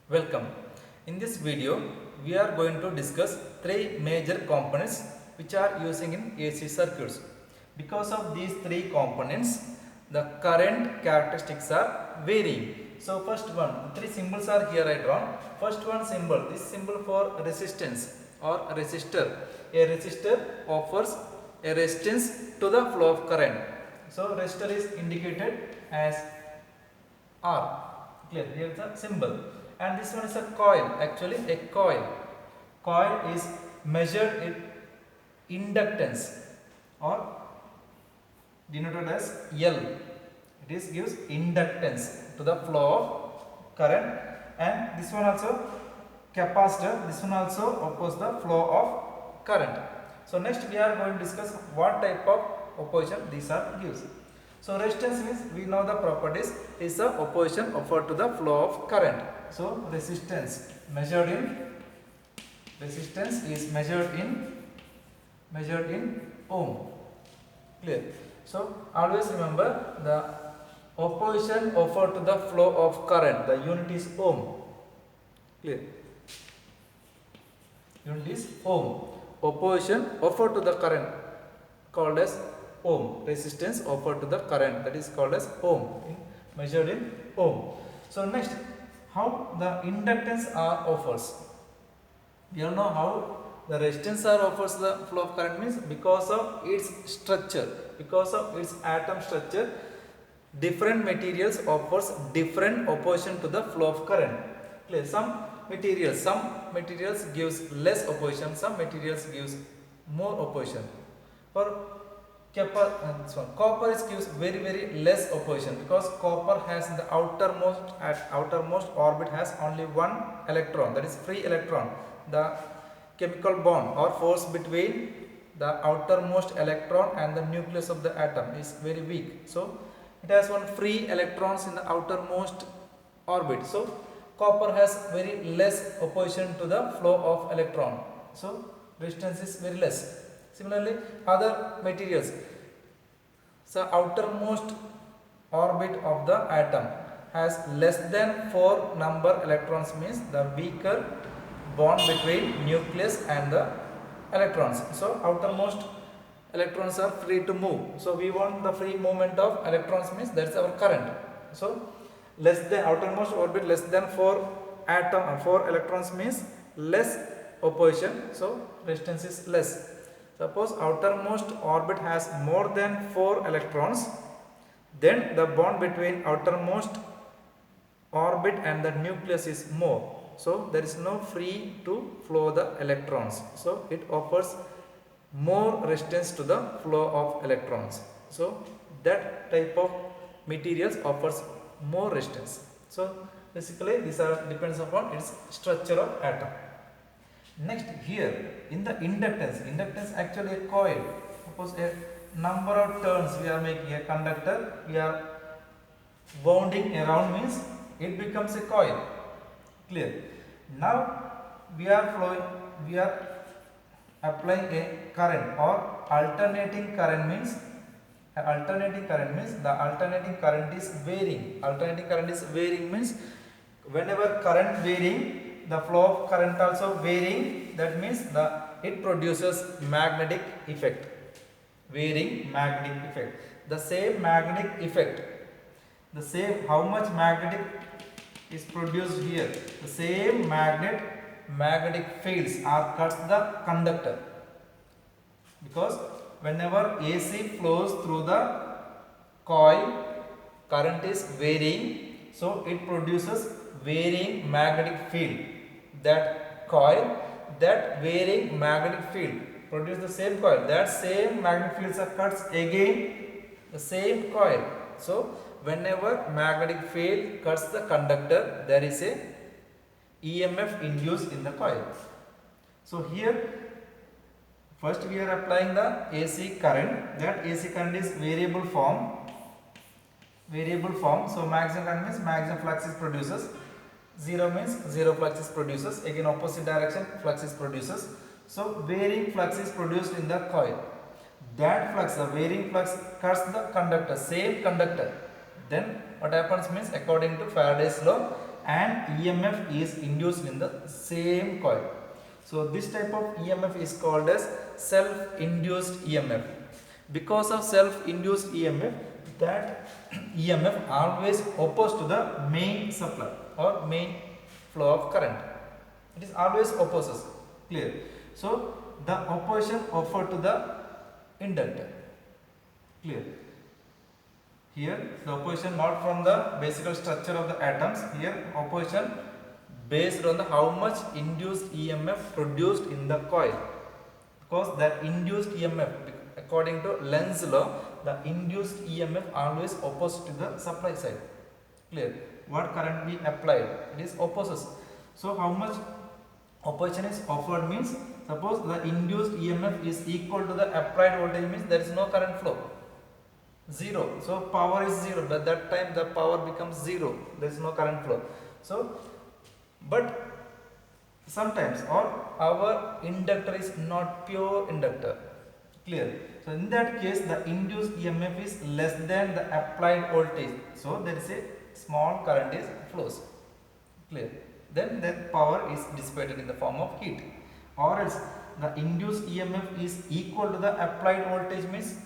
Welcome. In this video, we are going to discuss three major components which are using in AC circuits. Because of these three components, the current characteristics are varying. So first one, the three symbols are here I drawn. First one symbol, this symbol for resistance or resistor. A resistor offers a resistance to the flow of current. So resistor is indicated as R. Clear? Here is a symbol. And this one is a coil. Actually, a coil. Coil is measured in inductance or denoted as L. It is gives inductance to the flow of current. And this one also capacitor. This one also opposes the flow of current. So next we are going to discuss what type of opposition these are gives. So resistance means we know the properties is the opposition offered to the flow of current. So resistance is measured in ohm. Clear? So always remember the opposition offered to the flow of current. The unit is ohm. Clear? Unit is ohm. Opposition offered to the current called as ohm. Resistance offered to the current, that is called as ohm, measured in ohm. So next, how the inductance R offers. We all know how the resistance R offers the flow of current means because of its structure, because of its atom structure, different materials offers different opposition to the flow of current. Clear? Some materials gives less opposition, some materials gives more opposition. For copper gives very less opposition because copper has in the outermost orbit has only one electron, that is free electron. The chemical bond or force between the outermost electron and the nucleus of the atom is very weak. So it has one free electrons in the outermost orbit. So copper has very less opposition to the flow of electron. So resistance is very less. Similarly, other materials. So outermost orbit of the atom has less than 4 number electrons, means the weaker bond between nucleus and the electrons. So outermost electrons are free to move. So we want the free movement of electrons, means that is our current. So less than outermost orbit less than 4 electrons means less opposition. So resistance is less. Suppose outermost orbit has more than 4 electrons, then the bond between outermost orbit and the nucleus is more. So there is no free to flow the electrons. So it offers more resistance to the flow of electrons. So that type of materials offers more resistance. So basically these are depends upon its structure of atom. Next, here in the inductance actually a coil. Suppose a number of turns we are making a conductor, we are wounding around, means it becomes a coil. Clear? Now we are applying a current or alternating current means the alternating current is varying. Alternating current is varying means whenever current varying, the flow of current also varying, that means it produces magnetic effect. Varying magnetic effect. The same magnetic effect, the same how much magnetic is produced here, the same magnetic fields are cuts the conductor, because whenever AC flows through the coil, current is varying, so it produces varying magnetic field. That coil, that varying magnetic field produce the same coil, that same magnetic fields are cuts again the same coil. So whenever magnetic field cuts the conductor, there is a EMF induced in the coil. So here first we are applying the AC current. That AC current is variable form. So maximum current means maximum flux is produces. 0 means 0 flux is produces. Again opposite direction flux is produces. So varying flux is produced in the coil. That flux, the varying flux cuts the conductor, same conductor. Then what happens means according to Faraday's law, and EMF is induced in the same coil. So this type of EMF is called as self-induced EMF. Because of self-induced EMF, that EMF always opposed to the main supply or main flow of current. It is always opposes. Clear? So the opposition offered to the inductor. Clear? Here the opposition not from the basic structure of the atoms. Here opposition based on the how much induced EMF produced in the coil. Because that induced EMF, according to Lenz's law, the induced EMF always opposed to the supply side. Clear? What current we applied, it is opposes. So how much opposition is offered means, suppose the induced EMF is equal to the applied voltage means there is no current flow. 0. So power is 0. At that time the power becomes 0. There is no current flow. So, but sometimes or our inductor is not pure inductor. Clear? So in that case the induced EMF is less than the applied voltage. So there is a small current is flows. Clear? Then that power is dissipated in the form of heat. Or else the induced EMF is equal to the applied voltage means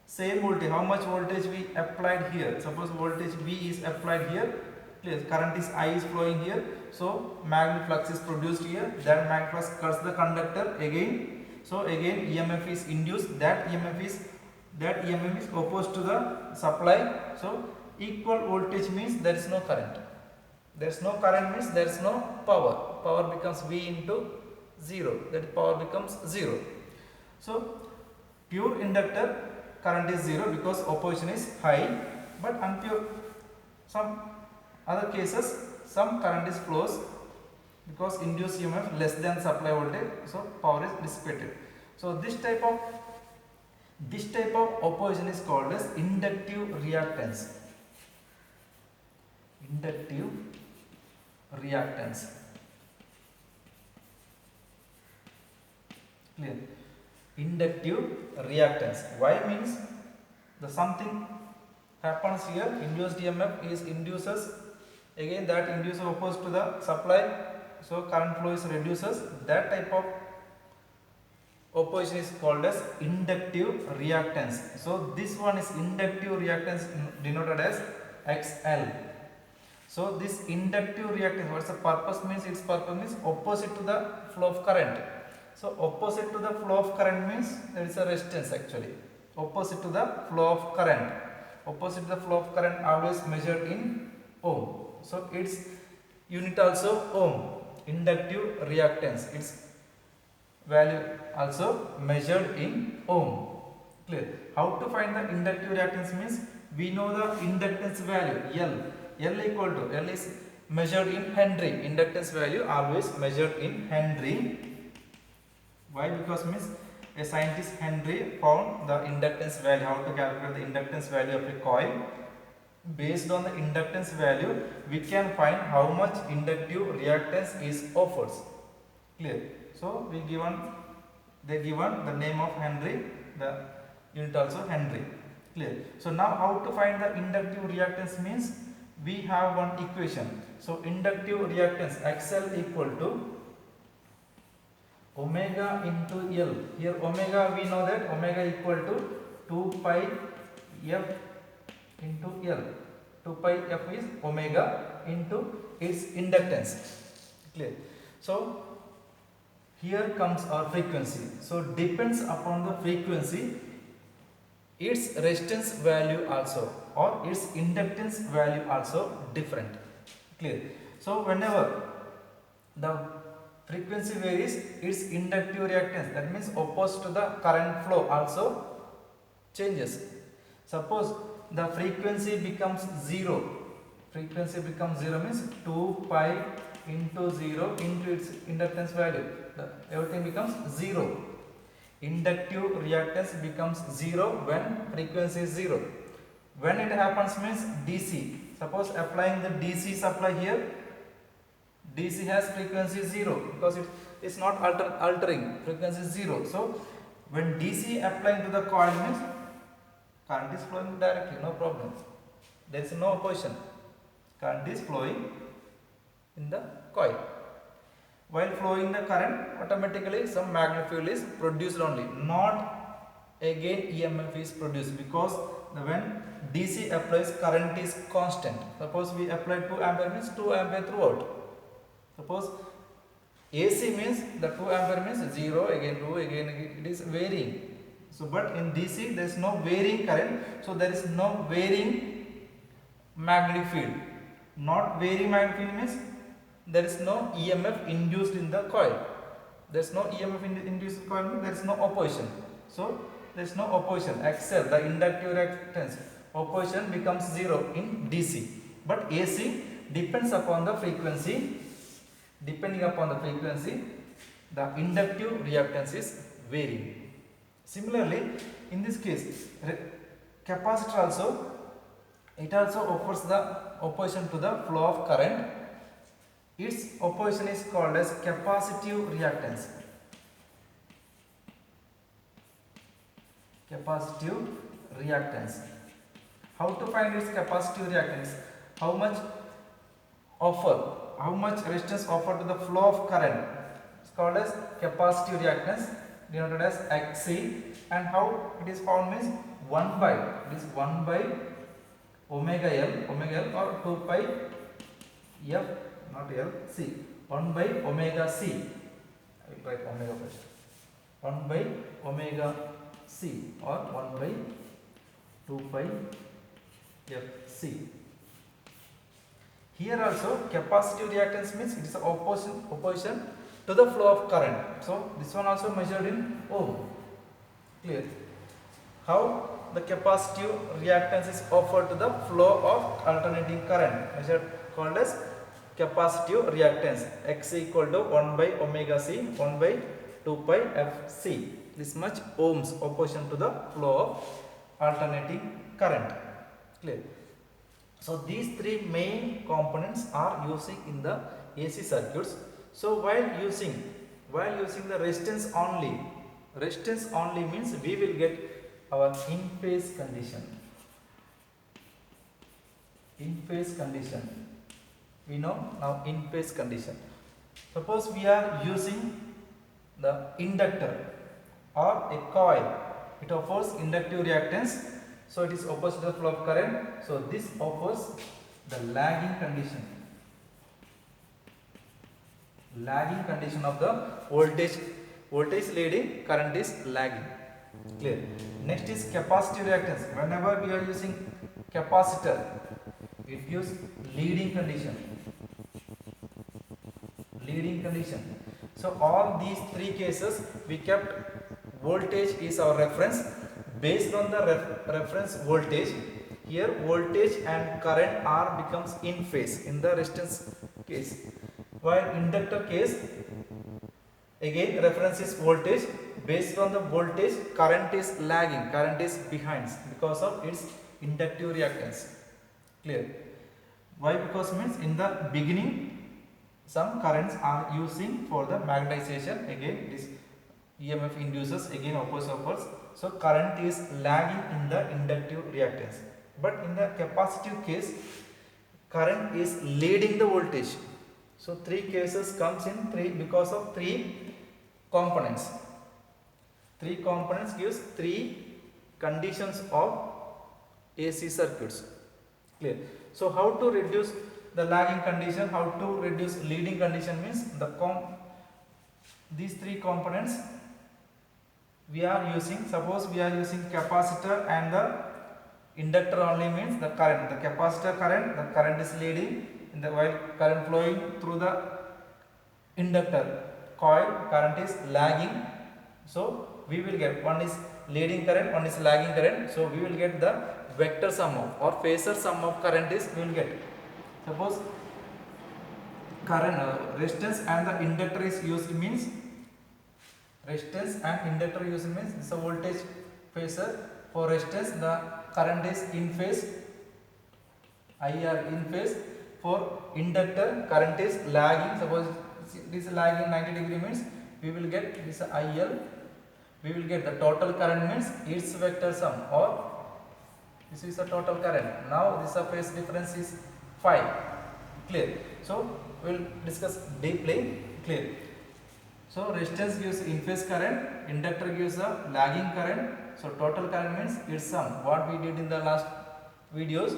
same voltage. How much voltage we applied here? Suppose voltage V is applied here. Clear? Current is I is flowing here. So magnetic flux is produced here. That magnetic flux cuts the conductor again. So again EMF is induced. That EMF is opposed to the supply. So equal voltage means there is no current. There is no current means there is no power. Power becomes V into 0. That power becomes 0. So pure inductor current is 0 because opposition is high, but unpure some other cases some current is flows because induced EMF less than supply voltage, so power is dissipated. So this type of opposition is called as inductive reactance. Inductive reactance. Clear? Inductive reactance. Why means the something happens here, induced EMF is induces, again that induces opposed to the supply, so current flow is reduces. That type of opposition is called as inductive reactance. So this one is inductive reactance denoted as XL. So this inductive reactance, what's the purpose means? Its purpose means opposite to the flow of current. So opposite to the flow of current means there is a resistance actually. Opposite to the flow of current. Opposite to the flow of current always measured in ohm. So its unit also ohm. Inductive reactance. Its value also measured in ohm. Clear? How to find the inductive reactance means we know the inductance value L. L is measured in Henry. Inductance value always measured in Henry. Why? Because means a scientist Henry found the inductance value, how to calculate the inductance value of a coil. Based on the inductance value, we can find how much inductive reactance is offered. Clear? So they given the name of Henry, the unit also Henry. Clear? So now how to find the inductive reactance means we have one equation. So inductive reactance XL equal to omega into L. Here omega we know that omega equal to 2 pi f into L. 2 pi f is omega into its inductance. Clear? So here comes our frequency. So depends upon the frequency, its resistance value also or its inductance value also different. Clear? So whenever the frequency varies, its inductive reactance, that means opposed to the current flow, also changes. Suppose the frequency becomes 0. Frequency becomes 0 means 2 pi into 0 into its inductance value. Everything becomes 0. Inductive reactance becomes 0 when frequency is 0. When it happens means DC. Suppose applying the DC supply here, DC has frequency 0 because it is not altering, frequency 0. So when DC applying to the coil means current is flowing directly, no problem. There is no opposition. Current is flowing the coil. While flowing the current, automatically some magnetic field is produced only, not again EMF is produced, because when DC applies, current is constant. Suppose we apply 2 ampere means 2 ampere throughout. Suppose AC means the 2 ampere means 0, again 2, again it is varying. So but in DC there is no varying current, so there is no varying magnetic field. Not varying magnetic field means there is no EMF induced in the coil. There is no EMF induced in the coil means there is no opposition. So there is no opposition except the inductive reactance. Opposition becomes 0 in DC. But AC depends upon the frequency. Depending upon the frequency, the inductive reactance is varying. Similarly, in this case, capacitor also, it also offers the opposition to the flow of current. Its opposition is called as capacitive reactance. Capacitive reactance. How to find its capacitive reactance? How much resistance offered to the flow of current? It's called as capacitive reactance, denoted as Xc. And how it is found means 1 by omega L or 2 pi F, not L, C. 1 by omega C. I will write omega first. 1 by omega C or 1 by 2 pi Fc. Here also capacitive reactance means it is opposition to the flow of current. So this one also measured in ohm. Clear? How the capacitive reactance is offered to the flow of alternating current, measured, called as capacitive reactance. X equal to 1 by omega C, 1 by 2 pi Fc. This much ohms opposition to the flow of alternating current. Clear? So these three main components are using in the AC circuits. So while using the resistance only means we will get our in phase condition. In phase condition. We know now in phase condition. Suppose we are using the inductor or a coil. It offers inductive reactance. So it is opposite to the flow of current. So this offers the lagging condition. Lagging condition of the voltage leading, current is lagging. Clear? Next is capacitive reactance. Whenever we are using capacitor, it gives leading condition. Leading condition. So all these three cases we kept voltage is our reference. Based on the reference voltage, here voltage and current are becomes in phase in the resistance case. While inductor case, again reference is voltage. Based on the voltage, current is lagging, current is behind because of its inductive reactance. Clear? Why? Because means in the beginning some currents are using for the magnetization. Again this EMF induces, again opposite offers. So current is lagging in the inductive reactance. But in the capacitive case, current is leading the voltage. So three cases comes in three because of three components. Three components gives three conditions of AC circuits. Clear? So how to reduce the lagging condition, how to reduce leading condition means these three components we are using. Suppose we are using capacitor and the inductor only means the current. The capacitor current, the current is leading in the while current flowing through the inductor coil, current is lagging. So we will get one is leading current, one is lagging current. So we will get the vector sum of or phasor sum of current is we will get. Suppose current resistance and the inductor is used means resistance and inductor used means this is a voltage phasor. For resistance the current is in phase, IR in phase. For inductor current is lagging. Suppose this is lagging 90 degree means we will get this IL. We will get the total current means its vector sum, or this is the total current. Now this phase difference is phi. Clear? So we will discuss deeply clear. So resistance gives in phase current, inductor gives a lagging current. So total current means its sum. What we did in the last videos,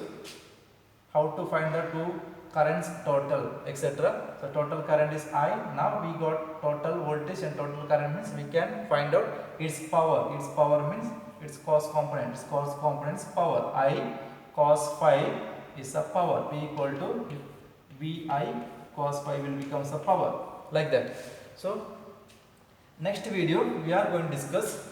how to find the two currents total, etc. So total current is I. Now we got total voltage and total current means we can find out its power. Its power means its cos component. Its cos component is power. I cos phi is a power. P equal to Vi cos phi will becomes a power, like that. So next video we are going to discuss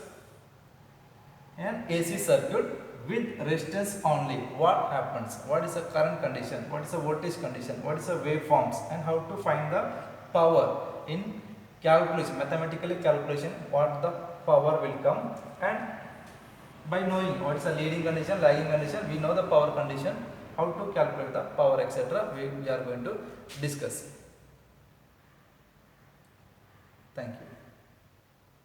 an AC circuit with resistance only. What happens? What is the current condition? What is the voltage condition? What is the waveforms? And how to find the power in calculation, mathematically calculation, what the power will come. And by knowing what is the leading condition, lagging condition, we know the power condition, how to calculate the power, etc. we are going to discuss. Thank you.